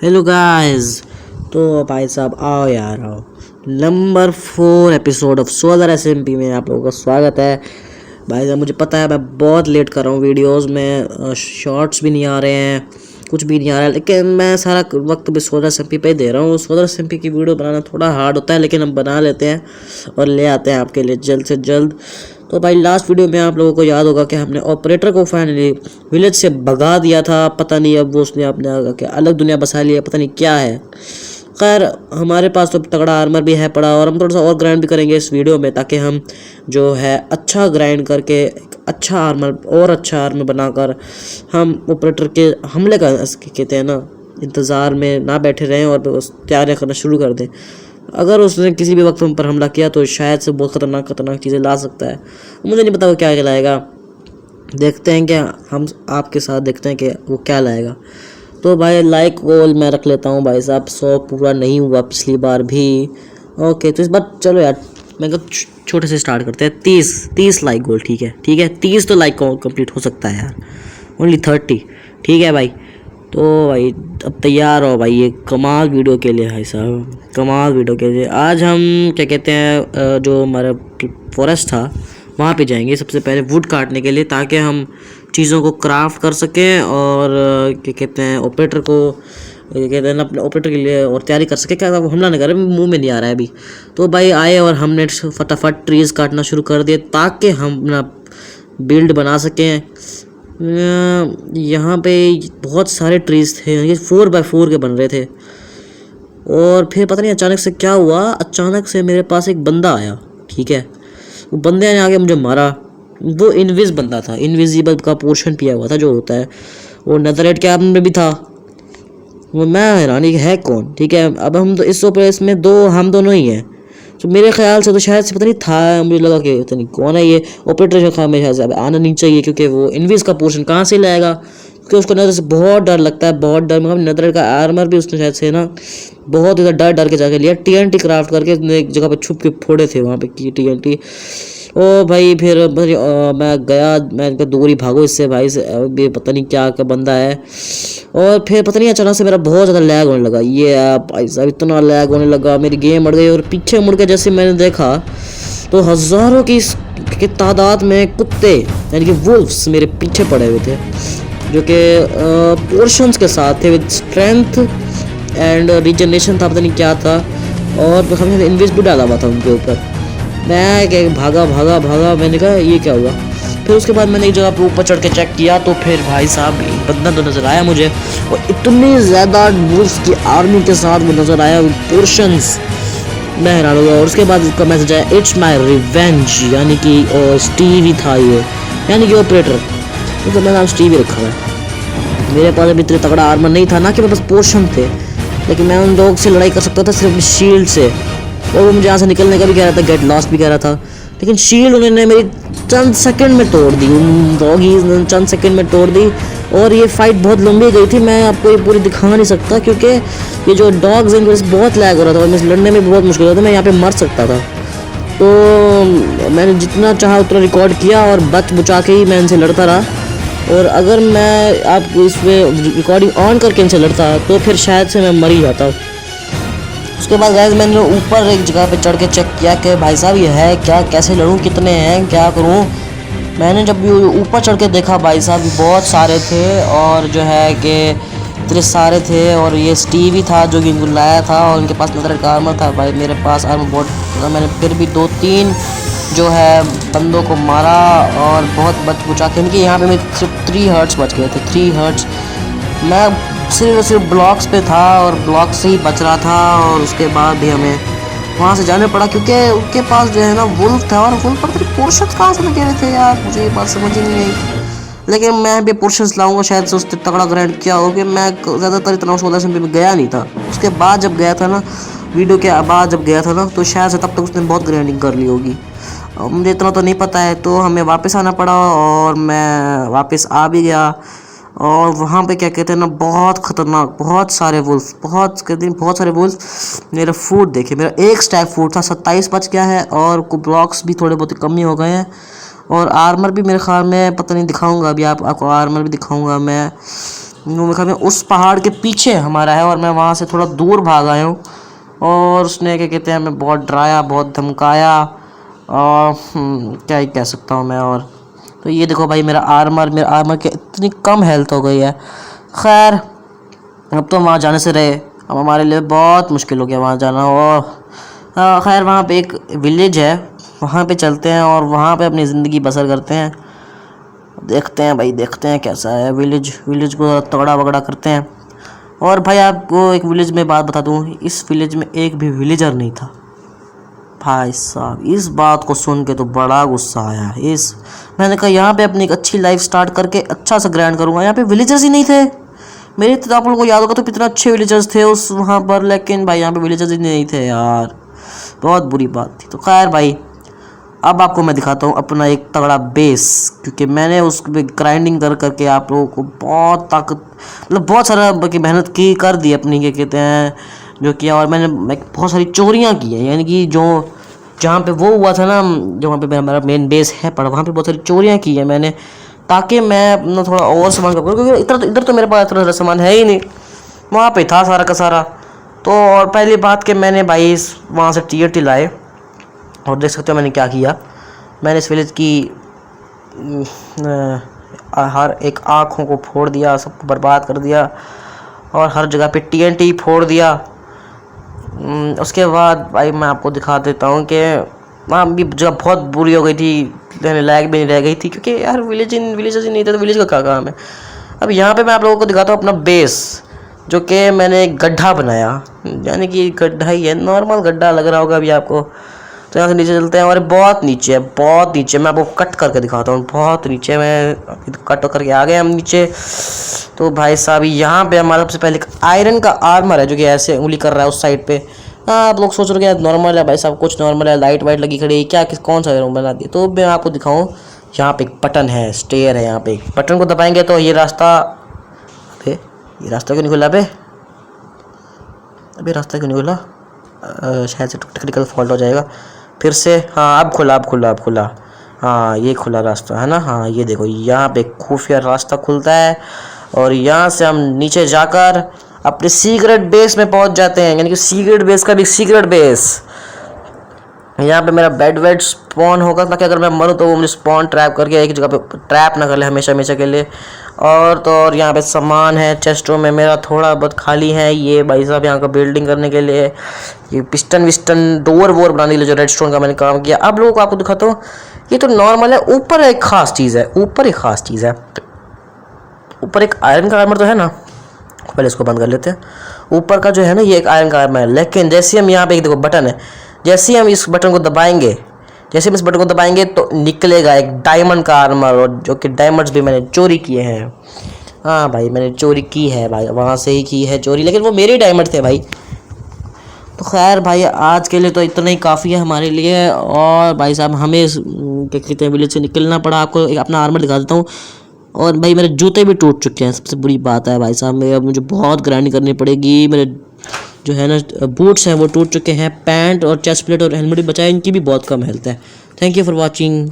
Hello guys. तो भाई साहब आओ यार आओ। Number 4 episode of solar SMP में आप लोगों का स्वागत है। भाई साहब मुझे पता है मैं बहुत लेट कर रहा हूँ वीडियोस में, शॉर्ट्स भी नहीं आ रहे हैं, कुछ भी नहीं आ रहा है, लेकिन मैं सारा वक्त भी सोलर एसएमपी पे ही दे रहा हूँ। सोलर एसएमपी की वीडियो बनाना थोड़ा हार्ड होता है, लेकिन हम बना लेते हैं और ले आते हैं आपके लिए जल्द से जल्द। तो भाई लास्ट वीडियो में आप लोगों को याद होगा कि हमने ऑपरेटर को फाइनली विलेज से भगा दिया था। पता नहीं अब वो उसने अपने अलग दुनिया बसा लिया, पता नहीं क्या है। खैर हमारे पास तो तगड़ा आर्मर भी है पड़ा, और हम थोड़ा सा और ग्राइंड भी करेंगे इस वीडियो में, ताकि हम जो है अच्छा ग्राइंड करके एक अच्छा आर्मर बनाकर हम ऑपरेटर के हमले का कहते हैं ना, इंतज़ार में ना बैठे रहें और बस तैयारियाँ करना शुरू कर दें। अगर उसने किसी भी वक्त हम पर हमला किया तो शायद से बहुत खतरनाक चीज़ें ला सकता है। मुझे नहीं पता वो क्या लाएगा, देखते हैं क्या हम आपके साथ देखते हैं कि वो क्या लाएगा। तो भाई लाइक गोल मैं रख लेता हूँ भाई साहब, 100 पूरा नहीं हुआ पिछली बार भी। ओके तो इस बार चलो यार मैं छोटे से स्टार्ट करते हैं। 30 लाइक गोल, ठीक है 30 तो लाइक कंप्लीट हो सकता है यार, ओनली 30 ठीक है भाई। तो भाई अब तैयार हो भाई ये कमाल वीडियो के लिए भाई साहब, कमाल वीडियो के लिए। आज हम क्या कहते हैं, जो हमारा फॉरेस्ट था वहाँ पे जाएंगे सबसे पहले वुड काटने के लिए, ताकि हम चीज़ों को क्राफ्ट कर सकें और क्या कहते हैं ऑपरेटर को ये कहते हैं ना अपने ऑपरेटर के लिए और तैयारी कर सके। क्या वो हमला नहीं कर रहे, मुंह में नहीं आ रहा है अभी। तो भाई आए और हमने फटाफट ट्रीज़ काटना शुरू कर दिए ताकि हम अपना बिल्ड बना सकें। यहाँ पे बहुत सारे ट्रीज़ थे, ये 4x4 के बन रहे थे। और फिर पता नहीं अचानक से क्या हुआ, अचानक से मेरे पास एक बंदा आया, ठीक है। वो बंदे ने आके मुझे मारा। वो इनविज बंदा था, इनविजिबल का पोर्शन पिया हुआ था जो होता है, वो नेदरराइट कैब में भी था। वो मैं हैरानी है कौन, ठीक है। अब हम तो इस ओपरेस में हम दोनों ही हैं, तो मेरे ख्याल से तो शायद से पता नहीं था, मुझे लगा कि पता नहीं कौन है ये ऑपरेटर जो था, मेरे ख्याल से अब आना नहीं चाहिए, क्योंकि वो इनविज का पोर्शन कहाँ से लाएगा, क्योंकि उसको नज़र से बहुत डर लगता है, बहुत डर। मतलब नेदरराइट का आर्मर भी उसने शायद से ना बहुत ज़्यादा डर के जाके लिया। TNT क्राफ्ट करके उसने एक जगह पे छुप के फोड़े थे वहाँ पे की TNT। ओ भाई फिर मैं गया, मैं इनका दूरी भागो इससे भाई से, अभी पता नहीं क्या क्या बंदा है। और फिर पता नहीं अचानक से मेरा बहुत ज़्यादा लैग होने लगा, ये भाई साहब इतना लैग होने लगा, मेरी गेम अड़ गई। और पीछे मुड़ के जैसे मैंने देखा तो हज़ारों की तादाद में कुत्ते यानी कि वुल्फ्स मेरे पीछे पड़े हुए थे, जो कि पोर्शंस के साथ थे, विद स्ट्रेंथ एंड रिजनरेशन था, पता नहीं क्या था। और हमने इन्वेस्ट भी डाला हुआ था उनके ऊपर। मैं भागा, मैंने कहा ये क्या हुआ। फिर उसके बाद मैंने एक जगह पे ऊपर चढ़ के चेक किया, तो फिर भाई साहब एक बंदा तो नज़र आया मुझे, और इतनी ज़्यादा वुल्फ्स की आर्मी के साथ वो नज़र आया, पोर्शंस, मैं हैरान हो गया। और उसके बाद उसका मैसेज आया, इट्स माई रिवेंज, यानी कि स्टीव ही था ये, यानी कि ऑपरेटर, तो मेरा नाम स्टीव ही रखा है। मेरे पास अभी इतने तगड़ा आर्मर नहीं था ना कि मेरे पास पोर्शन थे, लेकिन मैं उन लोग से लड़ाई कर सकता था सिर्फ शील्ड से। और वो मुझे यहाँ से निकलने का भी कह रहा था, गेट लॉस्ट भी कह रहा था, लेकिन शील्ड उन्होंने मेरी चंद सेकंड में तोड़ दी, उन डॉगीज ने चंद सेकंड में तोड़ दी। और ये फाइट बहुत लंबी गई थी, मैं आपको ये पूरी दिखा नहीं सकता, क्योंकि ये जो डॉग्स हैं इनके बहुत लैग हो रहा था और मैं लड़ने में बहुत मुश्किल हो रहा था, मैं यहाँ पे मर सकता था। तो मैंने जितना चाहा उतना रिकॉर्ड किया और बच बुचा के ही मैं इनसे लड़ता रहा। और अगर मैं आपको इसमें रिकॉर्डिंग ऑन करके इनसे लड़ता तो फिर शायद से मैं मर ही जाता। उसके बाद गाइस मैंने ऊपर एक जगह पे चढ़ के चेक किया कि भाई साहब ये है क्या, कैसे लड़ूं, कितने हैं, क्या करूं। मैंने जब ऊपर चढ़ के देखा भाई साहब बहुत सारे थे, और जो है कि इतने सारे थे, और ये स्टीव ही था जो कि इनको लाया था, और इनके पास नेदरराइट का आर्मर था। भाई मेरे पास आर्मर बहुत, मैंने फिर भी 2-3 जो है बंदों को मारा और बहुत बच बुचा के। इनके यहाँ पे मेरे सिर्फ 3 हर्ट्स बच गए थे, 3 हर्ट्स। मैं सिर्फ ब्लॉक्स पे था और ब्लॉक से ही बच रहा था, और उसके बाद भी हमें वहाँ से जाने पड़ा, क्योंकि उनके पास जो है ना वुल्फ था, और वुल्फ पर पोर्शंस कहाँ से लगे हुए थे यार, मुझे ये बात समझ ही नहीं आई। लेकिन मैं भी पोर्शंस लाऊंगा, शायद से उससे तगड़ा ग्राइंड किया हो कि मैं ज़्यादातर इतना 16 एसएमपी में गया नहीं था। उसके बाद जब गया था ना, वीडियो के बाद जब गया था ना, तो शायद से तब तक उसने बहुत ग्राइंडिंग कर ली होगी, मुझे इतना तो नहीं पता है। तो हमें वापस आना पड़ा, और मैं वापस आ भी गया। और वहाँ पे क्या कहते हैं ना, बहुत ख़तरनाक, बहुत सारे वुल्फ, बहुत सारे वुल्फ। मेरा फूड देखिए, मेरा एक स्टैक फूड था, 27 बच गया है, और ब्लॉक्स भी थोड़े बहुत कम ही हो गए हैं। और आर्मर भी मेरे ख्याल में पता नहीं, दिखाऊंगा अभी आपको आर्मर भी दिखाऊंगा मैं। में उस पहाड़ के पीछे हमारा है और मैं वहाँ से थोड़ा दूर भाग आया हूँ। और उसने क्या कहते हैं हमें बहुत डराया, बहुत धमकाया और क्या ही कह सकता हूँ मैं। और तो ये देखो भाई मेरा आर्मर के इतनी कम हेल्थ हो गई है। खैर अब तो वहाँ जाने से रहे, अब हमारे लिए बहुत मुश्किल हो गया वहाँ जाना। और खैर वहाँ पे एक विलेज है, वहाँ पे चलते हैं और वहाँ पे अपनी ज़िंदगी बसर करते हैं। देखते हैं भाई, देखते हैं कैसा है विलेज को तगड़ा वगड़ा करते हैं। और भाई आपको एक विलेज में बात बता दूँ, इस विलेज में एक भी विलेजर नहीं था। भाई साहब इस बात को सुन के तो बड़ा गुस्सा आया। मैंने कहा यहाँ पे अपनी एक अच्छी लाइफ स्टार्ट करके अच्छा सा ग्रैंड करूँगा, यहाँ पे विलेजर्स ही नहीं थे। मेरे तो आप लोगों को याद होगा तो कितना अच्छे विलेजर्स थे उस वहाँ पर, लेकिन भाई यहाँ पे विलेजर्स ही नहीं थे यार, बहुत बुरी बात थी। तो खैर भाई अब आपको मैं दिखाता हूँ अपना एक तगड़ा बेस, क्योंकि मैंने उस पर ग्राइंडिंग करके आप लोगों को बहुत ताकत मतलब बहुत सारा मेहनत की कर दी अपनी क्या कहते हैं जो किया। और मैंने बहुत सारी चोरियाँ की हैं, यानी कि जो जहाँ पे वो हुआ था ना, जो वहाँ पे हमारा मेन बेस है पर वहाँ पे बहुत सारी चोरियाँ की है मैंने, ताकि मैं अपना थोड़ा और सामान करूँ, क्योंकि इधर तो मेरे पास इतना सारा सामान है ही नहीं, वहाँ पे था सारा का सारा। तो और पहली बात कि मैंने भाई वहाँ से TNT लाए और देख सकते हो मैंने क्या किया। मैंने इस विलेज की हर एक आँखों को फोड़ दिया, सबको बर्बाद कर दिया और हर जगह पे TNT फोड़ दिया। उसके बाद भाई मैं आपको दिखा देता हूँ कि वहाँ भी जगह बहुत बुरी हो गई थी, रहने लायक भी नहीं रह गई थी, क्योंकि यार विलेजर्स ही नहीं थे तो विलेज का क्या काम है। अब यहाँ पे मैं आप लोगों को दिखाता हूँ अपना बेस, जो कि मैंने एक गड्ढा बनाया, यानी कि गड्ढा ही है, नॉर्मल गड्ढा लग रहा होगा अभी आपको। तो यहाँ से नीचे चलते हैं और बहुत नीचे है, बहुत नीचे। मैं आपको कट करके दिखाता हूँ, बहुत नीचे मैं कट करके आ गए हम नीचे। तो भाई साहब यहाँ पे हमारा सबसे पहले आयरन का आर्मर है, जो कि ऐसे उंगली कर रहा है उस साइड पे। हाँ आप लोग सोच रहे हैं नॉर्मल है भाई साहब, कुछ नॉर्मल है, लाइट वाइट लगी खड़ी है क्या, कौन सा रूम बना दिया। तो मैं आपको दिखाऊँ, यहाँ पे एक बटन है, स्टेयर है, यहाँ पे एक बटन को दबाएंगे तो ये रास्ता, अबे ये रास्ता क्यों नहीं खुला, अबे रास्ता क्यों नहीं खुला, शायद से टेक्निकल फॉल्ट हो जाएगा फिर से। हाँ अब खुला, हाँ ये खुला रास्ता है ना। हाँ ये देखो यहाँ पे खुफिया रास्ता खुलता है और यहाँ से हम नीचे जाकर अपने सीक्रेट बेस में पहुँच जाते हैं, यानी कि सीक्रेट बेस का भी सीक्रेट बेस। यहाँ पे मेरा बेड स्पॉन होगा, ताकि अगर मैं मरूँ तो वो मुझे स्पॉन ट्रैप करके एक जगह पे ट्रैप ना कर ले हमेशा के लिए। और तो और यहाँ पे सामान है, चेस्टों में मेरा थोड़ा बहुत खाली है। ये भाई साहब यहाँ का बिल्डिंग करने के लिए ये पिस्टन डोर वोर बनाने के लिए जो रेडस्टोन का मैंने काम किया। अब लोगों को आपको दिखाता हूँ, ये तो नॉर्मल है, ऊपर एक ख़ास चीज़ है, ऊपर एक आयरन का आर्मर तो है ना, पहले इसको बंद कर लेते हैं। ऊपर का जो है ना ये एक आयरन का आर्मर है, लेकिन जैसे हम यहाँ पे एक देखो बटन है, जैसे हम इस बटन को दबाएंगे तो निकलेगा एक डायमंड का आर्मर, और जो कि डायमंड्स भी मैंने चोरी किए हैं। हाँ भाई मैंने चोरी की है भाई, वहाँ से ही की है चोरी, लेकिन वो मेरे डायमंड थे भाई। तो खैर भाई आज के लिए तो इतना ही काफ़ी है हमारे लिए। और भाई साहब हमें क्या कहते हैं विलेज से निकलना पड़ा। आपको एक अपना आर्मर दिखा देता हूँ। और भाई मेरे जूते भी टूट चुके हैं, सबसे बुरी बात है भाई साहब, मुझे बहुत ग्राइंडिंग करनी पड़ेगी। मेरे जो है ना बूट्स हैं वो टूट चुके हैं, पैंट और चेस्ट प्लेट और हेलमेट भी बचा है, इनकी भी बहुत कम हेल्थ है। Thank you for watching.